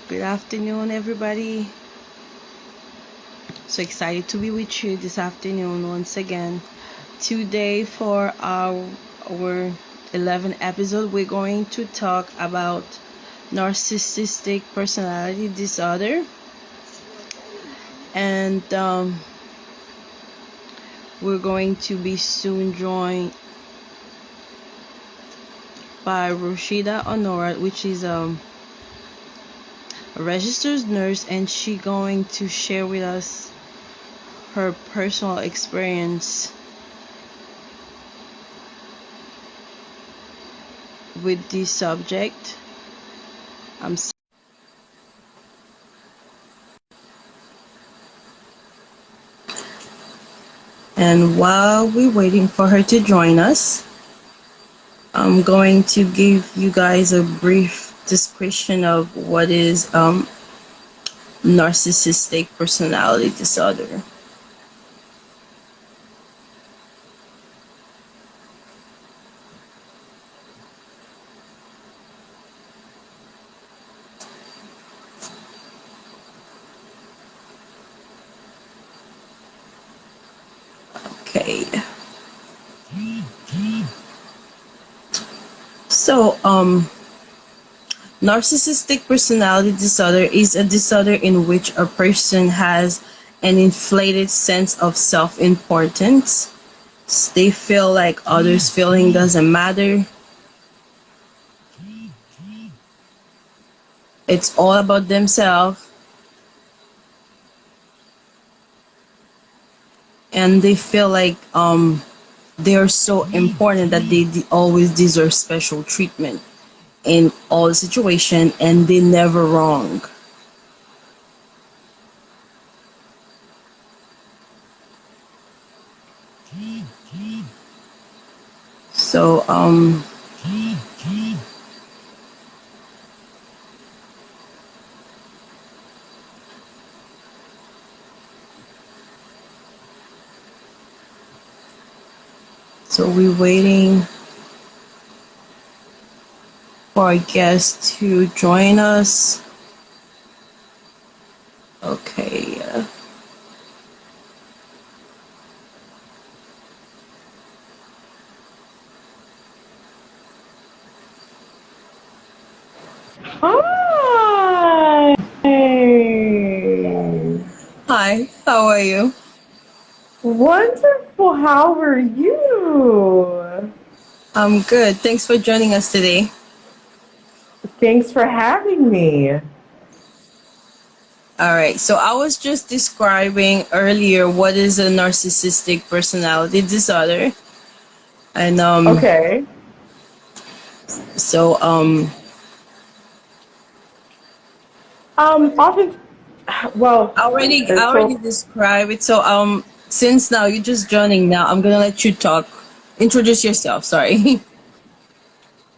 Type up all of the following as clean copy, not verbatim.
Good afternoon, everybody. So excited to be with you this afternoon once again. Today, for our 11th episode, we're going to talk about narcissistic personality disorder, and we're going to be soon joined by Rosheda Honorat, which is a registered nurse, and she going to share with us her personal experience with this subject. And while we're waiting for her to join us, I'm going to give you guys a brief description of what is narcissistic personality disorder. Okay. So, narcissistic personality disorder is a disorder in which a person has an inflated sense of self-importance. They feel like others' feeling doesn't matter. It's all about themselves. And they feel like they are so important that they always deserve special treatment in all situation, and they never wrong. So so we're waiting for our guest to join us. Okay. Hi. Hi, how are you? Wonderful. How are you? I'm good. Thanks for joining us today. Thanks for having me. All right. So I was just describing earlier what is a narcissistic personality disorder. And Okay. so Often, well, I already so described it. So since now you're just joining now, I'm gonna let you talk. Introduce yourself, sorry.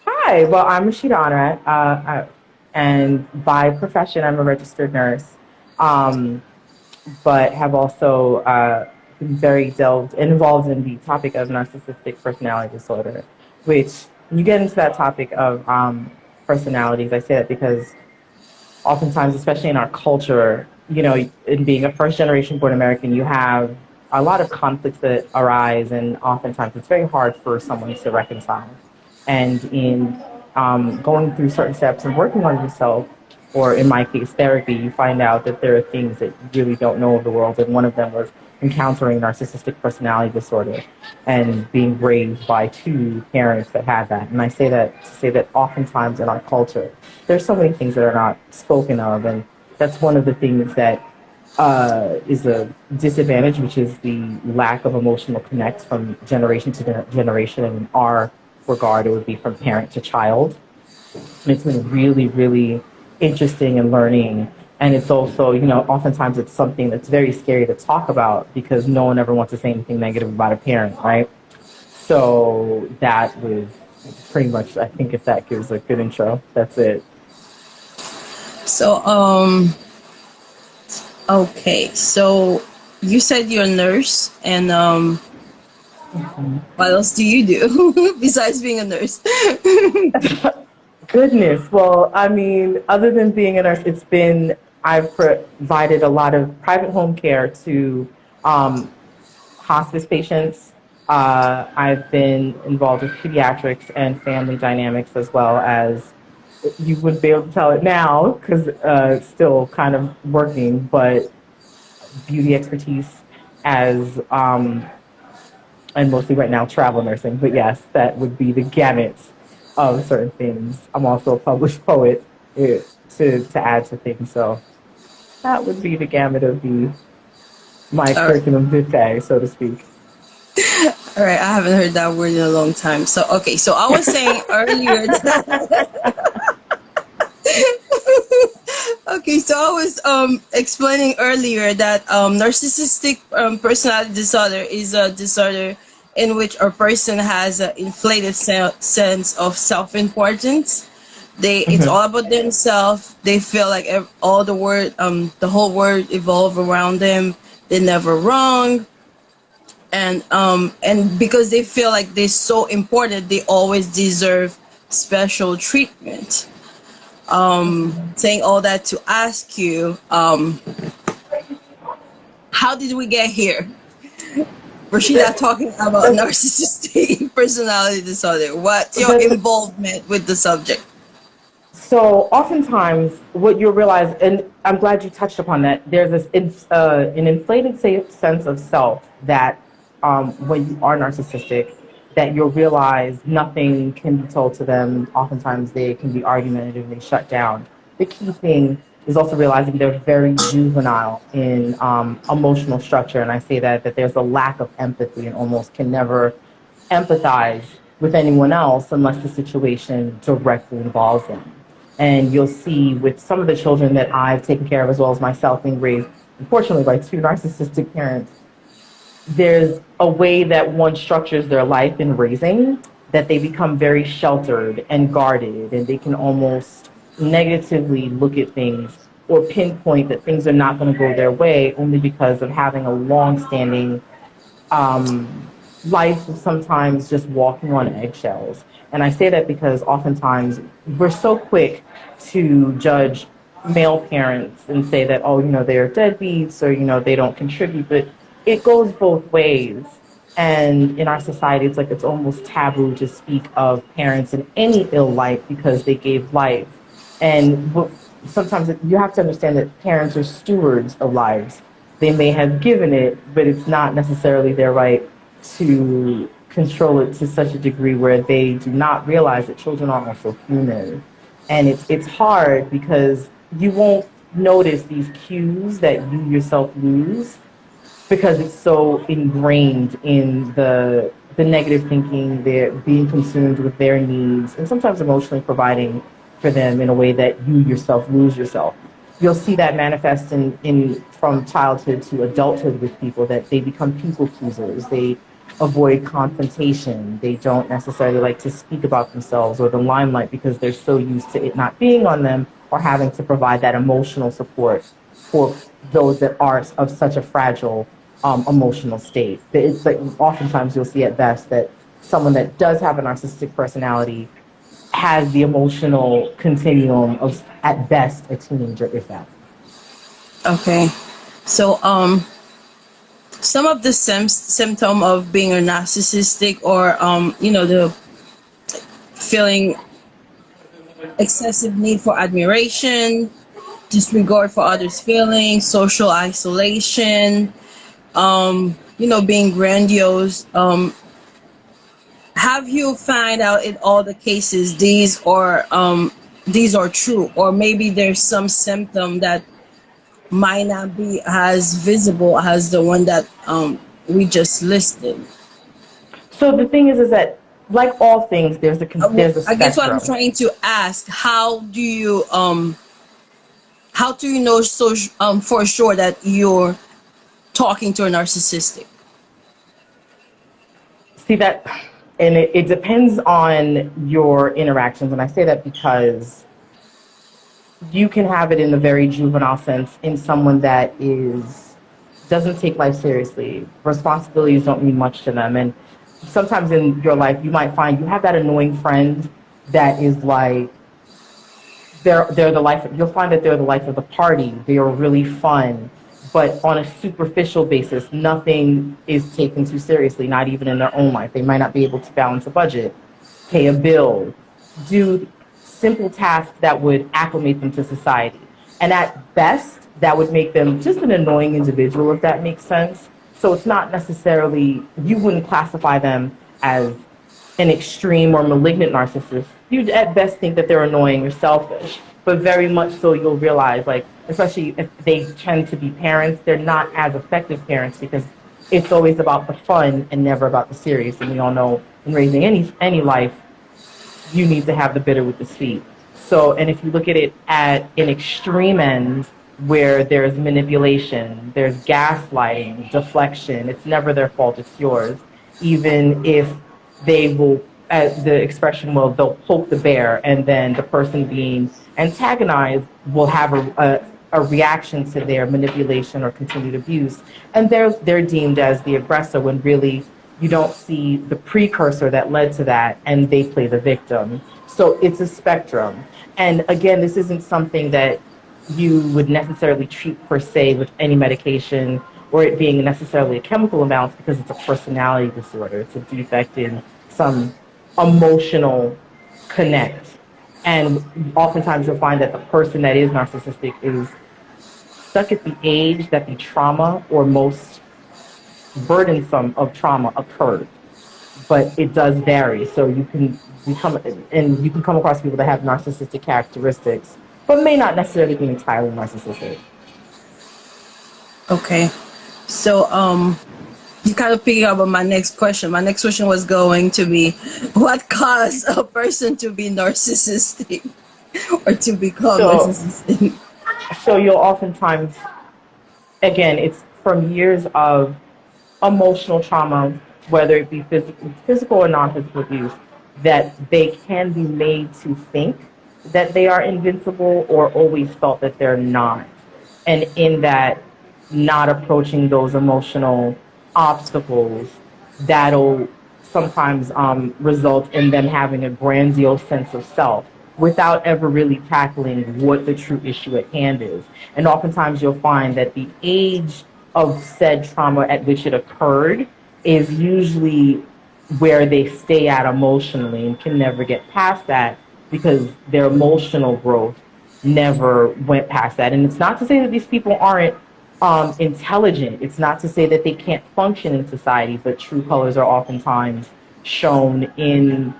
hi. Well, I'm Rasheda Honorat, and by profession, I'm a registered nurse. Um, but have also been very delved and involved in the topic of narcissistic personality disorder, which when you get into that topic of personalities, I say that because oftentimes, especially in our culture, you know, in being a first generation born American, you have a lot of conflicts that arise, and oftentimes it's very hard for someone to reconcile. And in going through certain steps and working on yourself, or in my case, therapy, you find out that there are things that you really don't know of the world. And one of them was encountering narcissistic personality disorder and being raised by two parents that had that. And I say that to say that oftentimes in our culture, there's so many things that are not spoken of. And that's one of the things that is a disadvantage, which is the lack of emotional connect from generation to generation. And in our regard, it would be from parent to child. And it's been really, really interesting and learning. And it's also, you know, oftentimes it's something that's very scary to talk about because no one ever wants to say anything negative about a parent, right? So that was pretty much, I think if that gives a good intro, that's it. So okay. So you said you're a nurse, and what else do you do besides being a nurse? Goodness. Well, I mean, other than being a nurse, I've provided a lot of private home care to um, hospice patients. I've been involved with pediatrics and family dynamics as well as you wouldn't be able to tell it now because still kind of working, but beauty expertise as and mostly right now travel nursing. But yes, that would be the gamut of certain things. I'm also a published poet to add to things, so that would be the gamut of the my All right. curriculum vitae, so to speak. All right, I haven't heard that word in a long time. So, okay, so I was saying earlier okay, so I was explaining earlier that narcissistic personality disorder is a disorder in which a person has an inflated sense of self-importance. It's Mm-hmm. all about themselves. They feel like all the whole world evolve around them. They're never wrong, and because they feel like they're so important, they always deserve special treatment. Saying all that to ask you, how did we get here? Rashida talking about narcissistic personality disorder. What's your The, involvement with the subject? So oftentimes, what you'll realize, and I'm glad you touched upon that, there's an inflated sense of self that when you are narcissistic, that you'll realize nothing can be told to them. Oftentimes, they can be argumentative, they shut down. The key thing is also realizing they're very juvenile in emotional structure, and I say that there's a lack of empathy and almost can never empathize with anyone else unless the situation directly involves them. And you'll see with some of the children that I've taken care of, as well as myself being raised, unfortunately, by two narcissistic parents, there's a way that one structures their life in raising that they become very sheltered and guarded, and they can almost negatively look at things or pinpoint that things are not going to go their way only because of having a long-standing life of sometimes just walking on eggshells. And I say that because oftentimes we're so quick to judge male parents and say that, oh, they're deadbeats or, they don't contribute. But it goes both ways. And in our society, it's like it's almost taboo to speak of parents in any ill light because they gave life. And sometimes you have to understand that parents are stewards of lives. They may have given it, but it's not necessarily their right to control it to such a degree where they do not realize that children are also human. And it's hard because you won't notice these cues that you yourself lose because it's so ingrained in the negative thinking, they're being consumed with their needs, and sometimes emotionally providing for them in a way that you yourself lose yourself. You'll see that manifest in from childhood to adulthood with people that they become people pleasers. They avoid confrontation. They don't necessarily like to speak about themselves or the limelight because they're so used to it not being on them or having to provide that emotional support for those that are of such a fragile emotional state. It's like oftentimes you'll see at best that someone that does have a narcissistic personality has the emotional continuum of at best a teenager, if that. Okay, so some of the symptom of being a narcissistic, or the feeling excessive need for admiration, disregard for others' feelings, social isolation, being grandiose. Have you find out in all the cases these are true, or maybe there's some symptom that might not be as visible as the one that we just listed? So the thing is that like all things, there's a I guess what I'm spectrum. trying to ask, how do you know for sure that you're talking to a narcissistic? See that, and it depends on your interactions, and I say that because you can have it in the very juvenile sense in someone that is doesn't take life seriously. Responsibilities don't mean much to them, and sometimes in your life you might find you have that annoying friend that is like they're the life. You'll find that they're the life of the party. They are really fun, but on a superficial basis, nothing is taken too seriously. Not even in their own life, they might not be able to balance a budget, pay a bill, do simple tasks that would acclimate them to society. And at best, that would make them just an annoying individual, if that makes sense. So it's not necessarily, you wouldn't classify them as an extreme or malignant narcissist. You'd at best think that they're annoying or selfish, but very much so you'll realize, like, especially if they tend to be parents, they're not as effective parents because it's always about the fun and never about the serious. And we all know in raising any life, you need to have the bitter with the sweet. So, and if you look at it at an extreme end where there's manipulation, there's gaslighting, deflection, it's never their fault, it's yours. Even if they will, as the expression will, they'll poke the bear, and then the person being antagonized will have a reaction to their manipulation or continued abuse, and they're deemed as the aggressor when really you don't see the precursor that led to that, and they play the victim. So it's a spectrum. And again, this isn't something that you would necessarily treat per se with any medication or it being necessarily a chemical imbalance because it's a personality disorder. It's a defect in some emotional connect. And oftentimes you'll find that the person that is narcissistic is stuck at the age that the trauma or most burdensome of trauma occurred. But it does vary. So you can come across people that have narcissistic characteristics, but may not necessarily be entirely narcissistic. Okay. So, you kind of pick up on my next question. My next question was going to be, what caused a person to be narcissistic or to become narcissistic? So you'll oftentimes, again, it's from years of emotional trauma, whether it be physical or non-physical abuse, that they can be made to think that they are invincible or always felt that they're not. And in that, not approaching those emotional obstacles, that'll sometimes result in them having a grandiose sense of self without ever really tackling what the true issue at hand is. And oftentimes you'll find that the age of said trauma at which it occurred is usually where they stay at emotionally and can never get past that because their emotional growth never went past that. And it's not to say that these people aren't intelligent. It's not to say that they can't function in society, but true colors are oftentimes shown in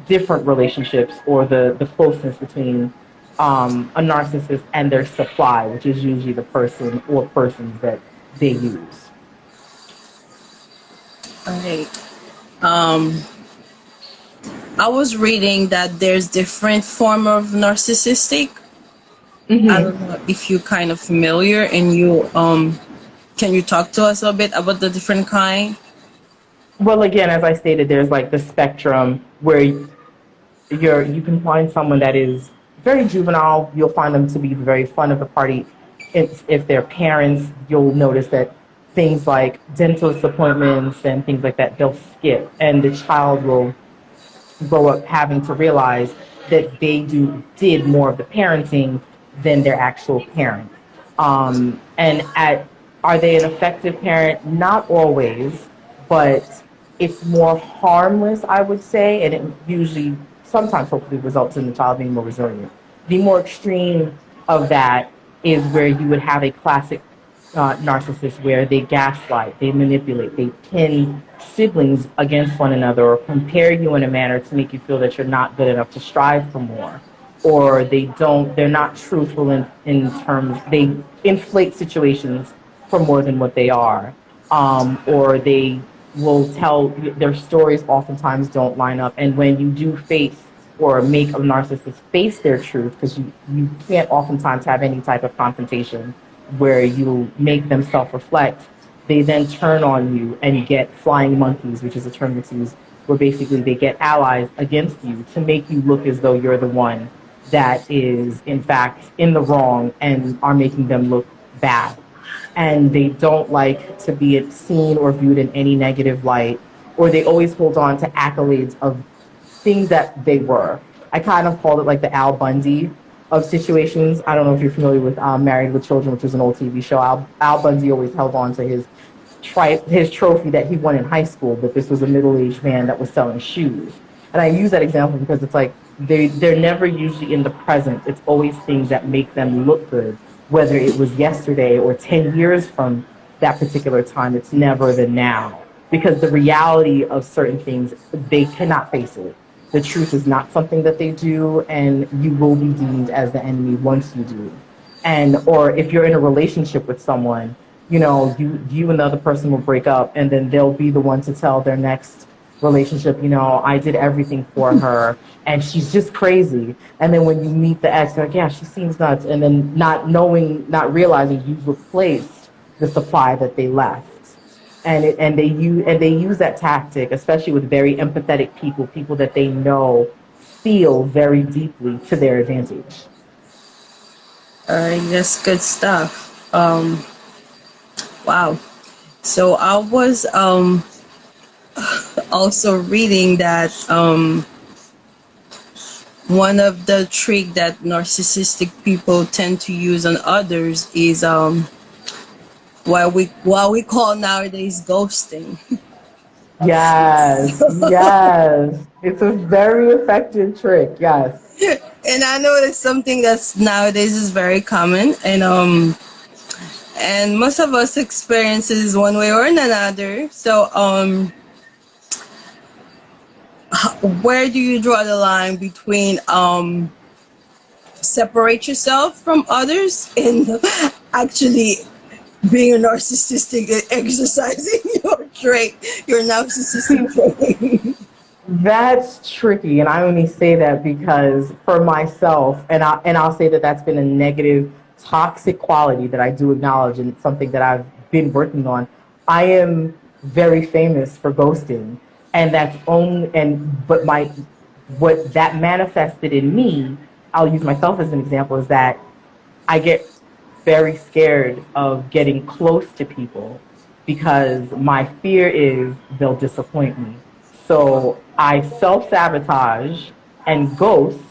different relationships or the closeness between a narcissist and their supply, which is usually the person or persons that they use. Okay. I was reading that there's different form of narcissistic. Mm-hmm. I don't know if you're kind of familiar, and you can you talk to us a bit about the different kind? Well, again, as I stated, there's like the spectrum where you can find someone that is very juvenile. You'll find them to be very fun of the party. If they're parents, you'll notice that things like dentist appointments and things like that, they'll skip, and the child will grow up having to realize that they did more of the parenting than their actual parent. Are they an effective parent? Not always, but it's more harmless, I would say, and it usually, sometimes hopefully results in the child being more resilient. The more extreme of that is where you would have a classic narcissist where they gaslight, they manipulate, they pin siblings against one another or compare you in a manner to make you feel that you're not good enough to strive for more. Or they're not truthful in terms, they inflate situations for more than what they are. Or they will tell, their stories oftentimes don't line up. And when you do face or make a narcissist face their truth, because you can't oftentimes have any type of confrontation where you make them self-reflect, they then turn on you and get flying monkeys, which is a term that's used, where basically they get allies against you to make you look as though you're the one that is, in fact, in the wrong and are making them look bad. And they don't like to be seen or viewed in any negative light, or they always hold on to accolades of things that they were. I kind of call it like the Al Bundy of situations. I don't know if you're familiar with Married with Children, which was an old TV show. Al Bundy always held on to his trophy that he won in high school, but this was a middle-aged man that was selling shoes. And I use that example because it's like they're never usually in the present. It's always things that make them look good, whether it was yesterday or 10 years from that particular time. It's never the now, because the reality of certain things, they cannot face it. The truth is not something that they do, and you will be deemed as the enemy once you do. And or if you're in a relationship with someone, you and the other person will break up, and then they'll be the one to tell their next relationship, I did everything for her, and she's just crazy. And then when you meet the ex, you're like, yeah, she seems nuts, and then not realizing you've replaced the supply that they left. And they use that tactic, especially with very empathetic people that they know feel very deeply to their advantage. That's good stuff. Wow. So I was also reading that one of the trick that narcissistic people tend to use on others is what we call nowadays ghosting. Yes, yes. It's a very effective trick, yes. And I know it's something that's nowadays is very common, and most of us experiences one way or another. So where do you draw the line between separate yourself from others and actually being a narcissistic and exercising your narcissistic trait? That's tricky, and I only say that because for myself, and I'll say that that's been a negative, toxic quality that I do acknowledge, and it's something that I've been working on. I am very famous for ghosting, and that's only and but my what that manifested in me. I'll use myself as an example. Is that I get very scared of getting close to people because my fear is they'll disappoint me. So I self sabotage and ghost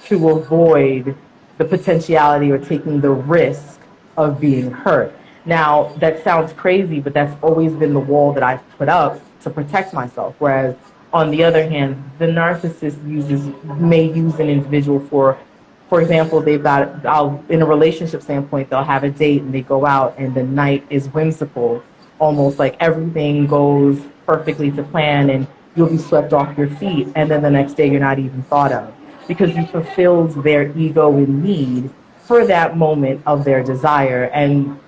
to avoid the potentiality or taking the risk of being hurt. Now, that sounds crazy, but that's always been the wall that I've put up to protect myself. Whereas, on the other hand, the narcissist may use an individual for example, in a relationship standpoint, they'll have a date and they go out and the night is whimsical, almost like everything goes perfectly to plan and you'll be swept off your feet. And then the next day you're not even thought of because you fulfilled their ego and need for that moment of their desire. And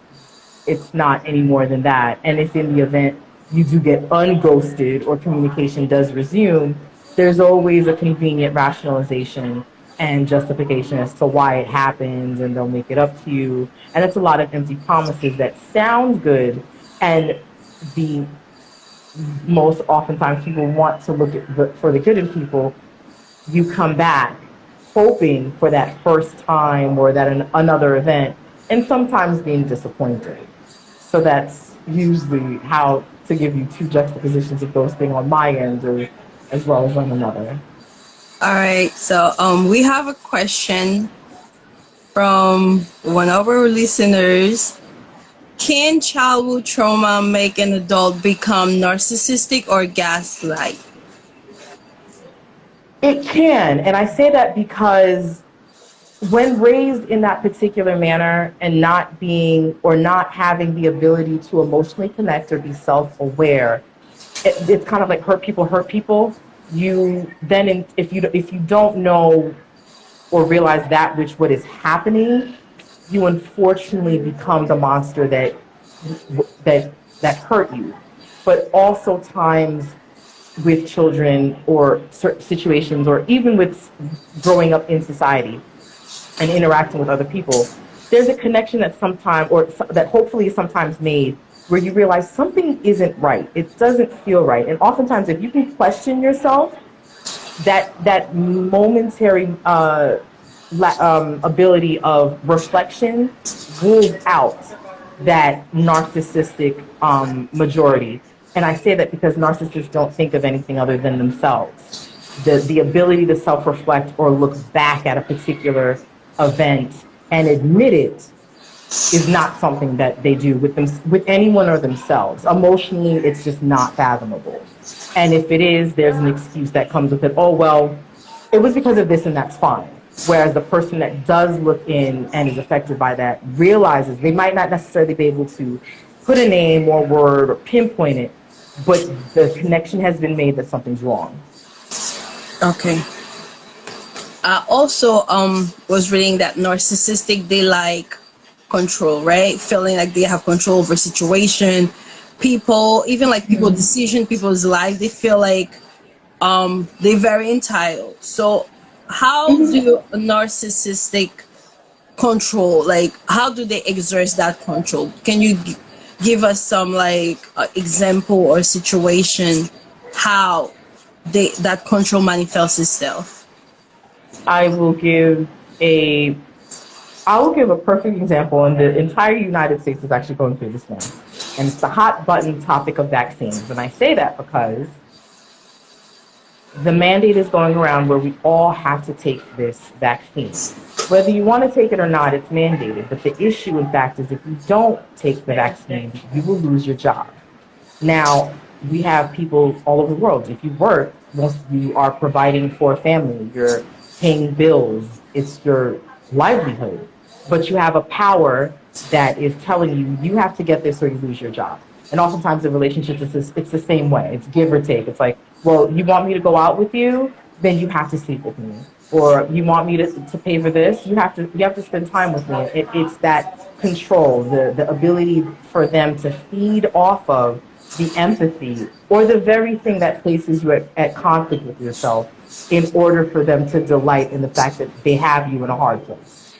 it's not any more than that. And if in the event you do get unghosted or communication does resume, there's always a convenient rationalization and justification as to why it happens, and they'll make it up to you. And it's a lot of empty promises that sound good, and the most oftentimes people want to look for the good in people. You come back hoping for that first time or that another event, and sometimes being disappointed. So that's usually how to give you two juxtapositions of those things on my end, or as well as on another. All right, so we have a question from one of our listeners. Can childhood trauma make an adult become narcissistic or gaslight? It can, and I say that because when raised in that particular manner and not having the ability to emotionally connect or be self-aware, it's kind of like hurt people. You then, if you don't know or realize what is happening, you unfortunately become the monster that hurt you. But also times with children or situations, or even with growing up in society and interacting with other people, there's a connection that hopefully is sometimes made where you realize something isn't right. It doesn't feel right. And oftentimes, if you can question yourself, that momentary ability of reflection rules out that narcissistic majority. And I say that because narcissists don't think of anything other than themselves. The ability to self-reflect or look back at a particular event and admit it is not something that they do with them, with anyone or themselves. Emotionally, it's just not fathomable. And if it is, there's an excuse that comes with it. Oh, well, it was because of this and that's fine. Whereas the person that does look in and is affected by that realizes they might not necessarily be able to put a name or word or pinpoint it, but the connection has been made that something's wrong. Okay. I also was reading that narcissistic, they like control, right? Feeling like they have control over situation, people, even like people's decision, people's life. They feel like they're very entitled. So how do a narcissistic control, like how do they exert that control? Can you give us some like example or situation how they that control manifests itself? I will give a I will give a perfect example, and the entire United States is actually going through this now. And it's the hot button topic of vaccines. And I say that because the mandate is going around where we all have to take this vaccine. Whether you want to take it or not, it's mandated. But the issue, in fact, is if you don't take the vaccine, you will lose your job. Now, we have people all over the world. If you work, most of you are providing for a family, you're paying bills, it's your livelihood. But you have a power that is telling you you have to get this or you lose your job. And oftentimes in relationships, it's the same way. It's give or take. It's like, well, you want me to go out with you, then you have to sleep with me. Or you want me to pay for this, you have to spend time with me. It's that control, the ability for them to feed off of the empathy or the very thing that places you at conflict with yourself in order for them to delight in the fact that they have you in a hard place.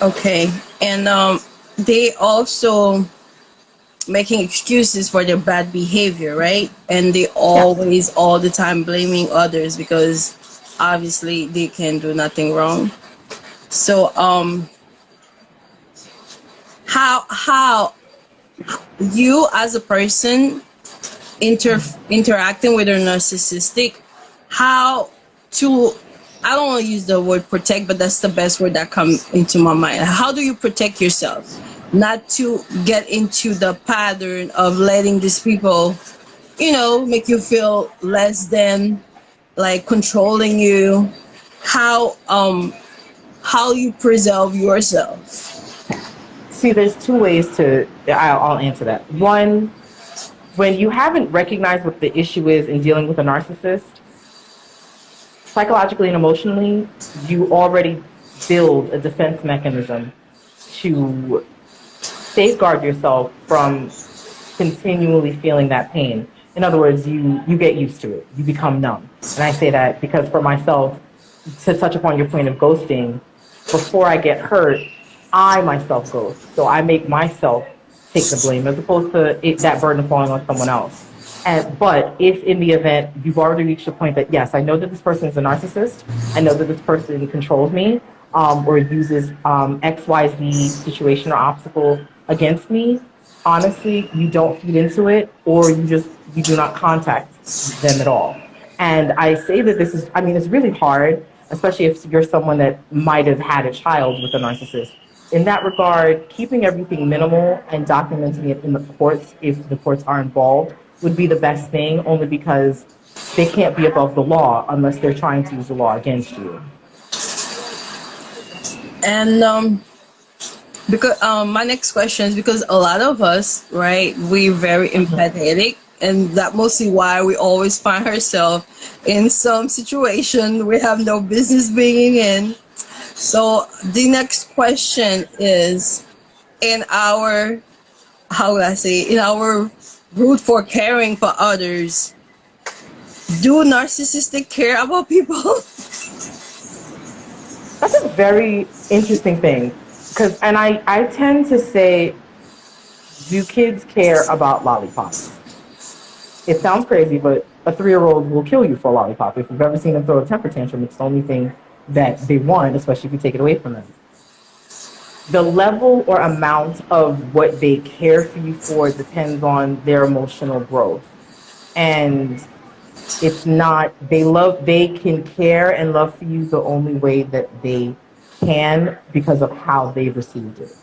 Okay. And they also making excuses for their bad behavior, right? And they Yes. always all the time blaming others because obviously they can do nothing wrong. So how you as a person interacting with a narcissistic, how to, I don't want to use the word protect, but that's the best word that comes into my mind. How do you protect yourself not to get into the pattern of letting these people, make you feel less than, like controlling you? How you preserve yourself? See, there's two ways I'll answer that. One, when you haven't recognized what the issue is in dealing with a narcissist, psychologically and emotionally, you already build a defense mechanism to safeguard yourself from continually feeling that pain. In other words, you get used to it. You become numb. And I say that because for myself, to touch upon your point of ghosting, before I get hurt, I myself ghost. So I make myself take the blame as opposed to that burden falling on someone else. But if in the event you've already reached a point that, yes, I know that this person is a narcissist, I know that this person controls me, or uses XYZ situation or obstacle against me, honestly, you don't feed into it, or you do not contact them at all. And I say that it's really hard, especially if you're someone that might have had a child with a narcissist. In that regard, keeping everything minimal and documenting it in the courts, if the courts are involved, would be the best thing, only because they can't be above the law unless they're trying to use the law against you. And because my next question is because a lot of us, right, we're very empathetic, and that mostly why we always find ourselves in some situation we have no business being in. So the next question is, in our, how would I say, in our root for caring for others, do narcissistic care about people? That's a very interesting thing. And I tend to say, do kids care about lollipops? It sounds crazy, but a 3-year-old will kill you for a lollipop. If you've ever seen them throw a temper tantrum, it's the only thing that they want, especially if you take it away from them. The level or amount of what they care for you for depends on their emotional growth. And they can care and love for you the only way that they can because of how they received it.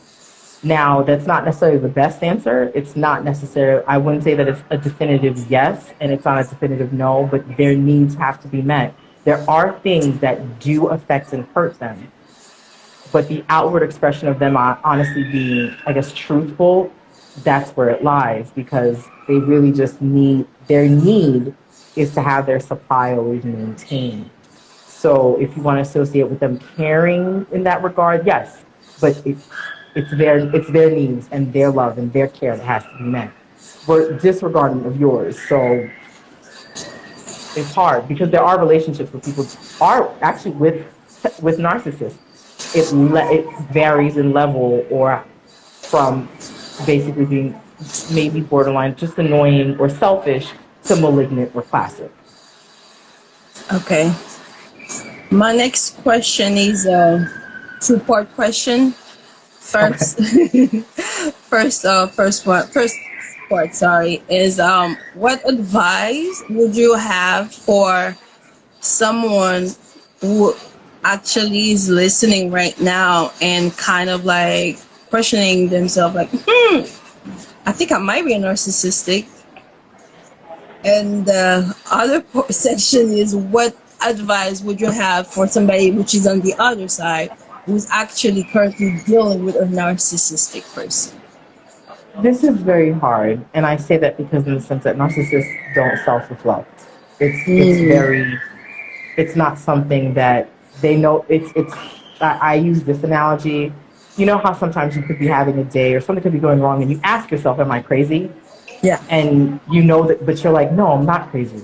Now, that's not necessarily the best answer. It's not necessarily, I wouldn't say that it's a definitive yes and it's not a definitive no, but their needs have to be met. There are things that do affect and hurt them, but the outward expression of them honestly being, I guess, truthful, that's where it lies, because they really just need, their need is to have their supply always maintained. So if you want to associate with them caring in that regard, yes, but it's their needs and their love and their care that has to be met. We're disregarding of yours, so it's hard because there are relationships where people are actually with narcissists. It varies in level, or from basically being maybe borderline, just annoying or selfish, to malignant or classic. Okay. My next question is a two-part question. First, Okay. first part, sorry, is what advice would you have for someone who actually is listening right now and kind of like questioning themselves, like, I think I might be a narcissistic. And the other section is what advice would you have for somebody which is on the other side who's actually currently dealing with a narcissistic person? This is very hard, and I say that because in the sense that narcissists don't self-reflect. It's very, it's not something that they know. I use this analogy. You know how sometimes you could be having a day or something could be going wrong, and you ask yourself, "Am I crazy?" Yeah. And you know that, but you're like, "No, I'm not crazy."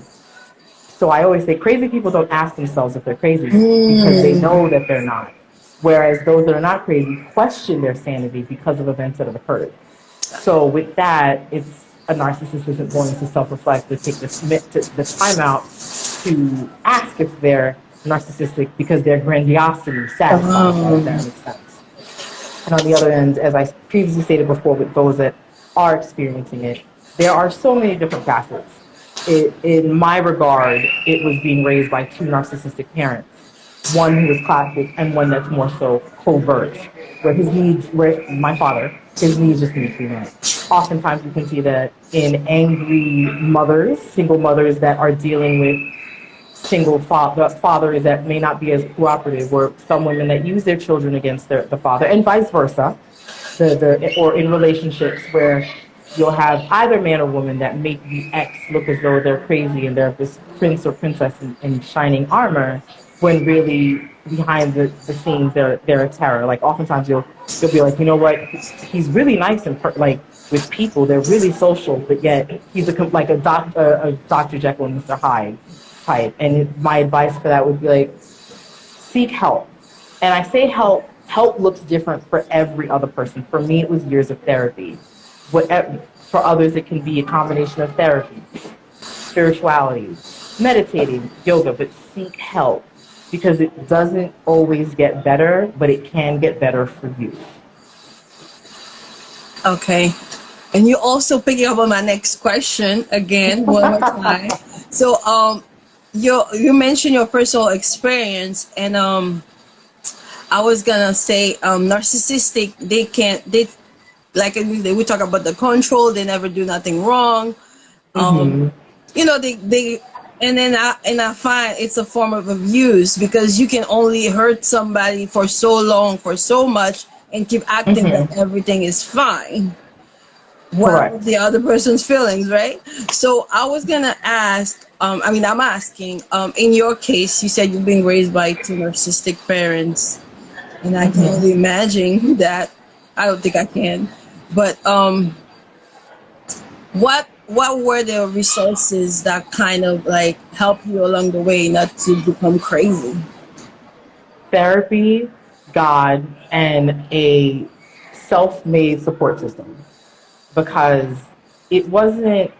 So I always say, crazy people don't ask themselves if they're crazy because they know that they're not. Whereas those that are not crazy question their sanity because of events that have occurred. So with that, it's a narcissist isn't going to self-reflect or take the time out to ask if they're narcissistic because their grandiosity satisfies them, if that makes sense. And on the other end, as I previously stated before, with those that are experiencing it, there are so many different facets. In my regard, it was being raised by two narcissistic parents. One who was classic and one that's more so covert, where my father, his needs just need to be met. Oftentimes you can see that in angry mothers, single mothers that are dealing with single fathers that may not be as cooperative, or some women that use their children against the father, and vice versa. Or in relationships where you'll have either man or woman that make the ex look as though they're crazy and they're this prince or princess in shining armor, when really behind the scenes they're a terror. Like oftentimes you'll be like, you know what, he's really nice and like with people, they're really social, but yet he's a Dr. Jekyll and Mr. Hyde type. And my advice for that would be like, seek help. And I say help looks different for every other person. For me, it was years of therapy. For others, it can be a combination of therapy, spirituality, meditating, yoga, but seek help because it doesn't always get better, but it can get better for you. Okay. And you also picking up on my next question again, one more time. So, you mentioned your personal experience, and I was gonna say, narcissistic, they like we talk about the control, they never do nothing wrong. They and then I find it's a form of abuse because you can only hurt somebody for so long, for so much, and keep acting that everything is fine. What the other person's feelings, right? So I was gonna ask, I'm asking, in your case, you said you've been raised by two narcissistic parents, and I can only imagine that. I don't think I can, but what were the resources that kind of like help you along the way not to become crazy? Therapy, God, and a self-made support system. Because it wasn't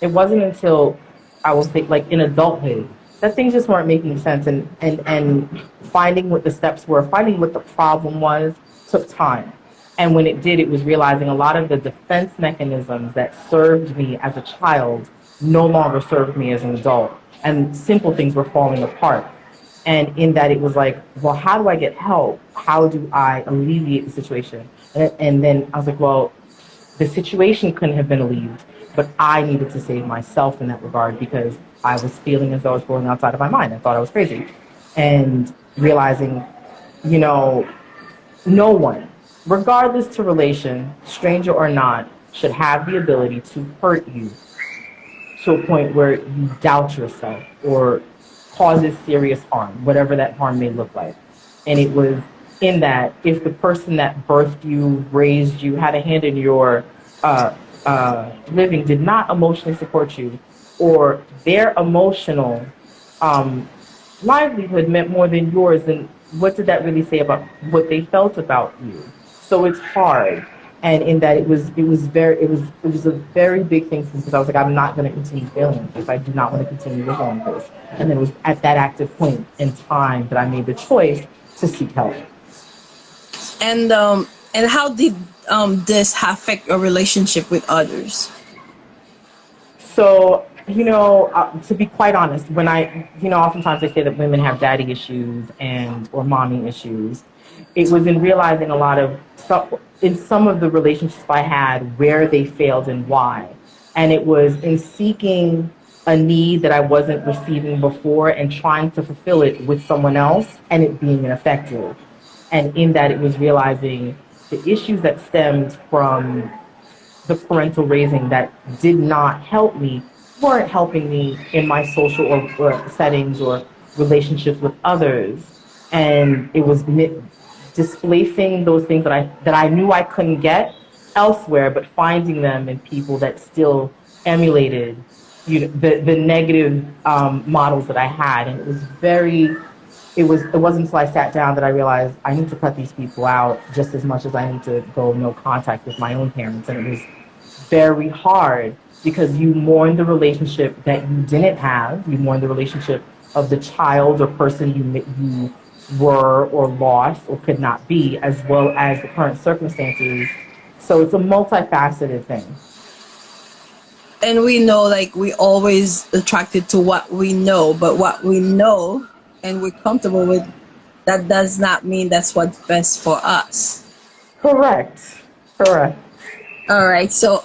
until I will say like in adulthood that things just weren't making sense, and finding what the steps were, finding what the problem was, took time. And when it did, it was realizing a lot of the defense mechanisms that served me as a child no longer served me as an adult, and simple things were falling apart. And in that, it was like, well, how do I get help? how do I alleviate the situation? And then I was like, well, the situation couldn't have been alleviated, but I needed to save myself in that regard because I was feeling as though I was going outside of my mind. I thought I was crazy. And realizing, you know, no one, regardless to relation, stranger or not, should have the ability to hurt you to a point where you doubt yourself or causes serious harm, whatever that harm may look like. And it was in that if the person that birthed you, raised you, had a hand in your living did not emotionally support you, or their emotional um, livelihood meant more than yours, then what did that really say about what they felt about you? So it's hard. And in that it was a very big thing for me because I was like, I'm not going to continue failing this. I do not want to continue living like this. And then it was at that active point in time that I made the choice to seek help. And how did this affect your relationship with others? So, to be quite honest, when oftentimes they say that women have daddy issues or mommy issues. It was in realizing in some of the relationships I had where they failed and why. And it was in seeking a need that I wasn't receiving before and trying to fulfill it with someone else and it being ineffective. And in that, it was realizing the issues that stemmed from the parental raising that did not help me weren't helping me in my social or settings or relationships with others. And it was displacing those things that I knew I couldn't get elsewhere, but finding them in people that still emulated the negative models that I had. And it wasn't until I sat down that I realized I need to cut these people out just as much as I need to go no contact with my own parents. And it was very hard because you mourn the relationship that you didn't have. You mourn the relationship of the child or person you were or lost or could not be, as well as the current circumstances. So it's a multifaceted thing. And we know, like, we always attracted to what we know, but what we know and we're comfortable with, that does not mean that's what's best for us. Correct. All right. So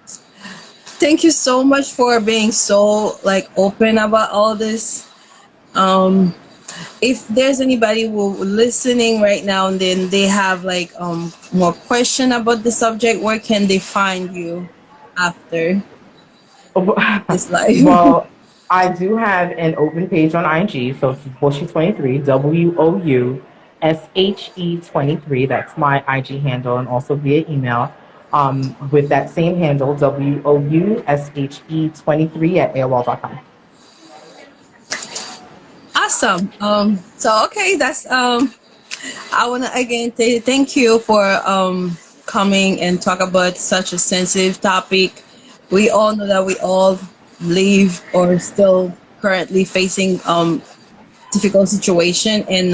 thank you so much for being so open about all this. If there's anybody who listening right now and then they have more question about the subject, where can they find you after this live? Well, I do have an open page on IG, so it's Woushe23, WOUSHE23. That's my IG handle, and also via email with that same handle, WOUSHE23 at AOL.com. Awesome. So okay, that's I want to again say thank you for coming and talk about such a sensitive topic. We all know that we all live or still currently facing difficult situation, and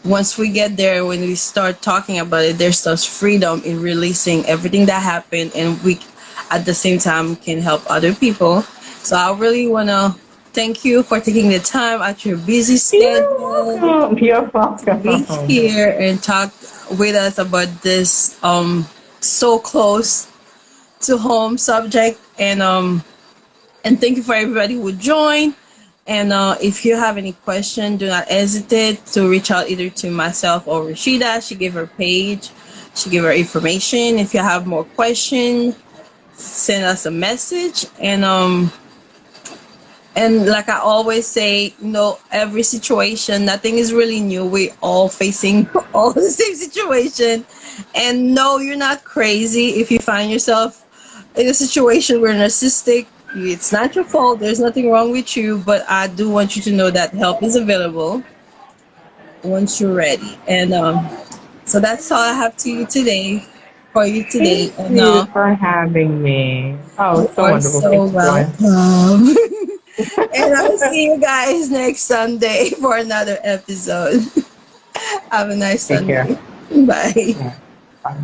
once we get there, when we start talking about it, there's such freedom in releasing everything that happened, and we at the same time can help other people. So I really want to thank you for taking the time out your busy schedule. You're welcome. Be here and talk with us about this so close to home subject, and thank you for everybody who joined. And if you have any question, do not hesitate to reach out either to myself or Rasheda. She gave her page, she gave her information. If you have more questions, send us a message. And like I always say, every situation, nothing is really new. We're all facing all the same situation. And no, you're not crazy if you find yourself in a situation where narcissistic. It's not your fault. There's nothing wrong with you. But I do want you to know that help is available once you're ready. And so that's all I have for you today. Thank you for having me. Oh, so wonderful. So welcome. And I'll see you guys next Sunday for another episode. Have a nice Sunday. Take care. Bye. Yeah. Bye.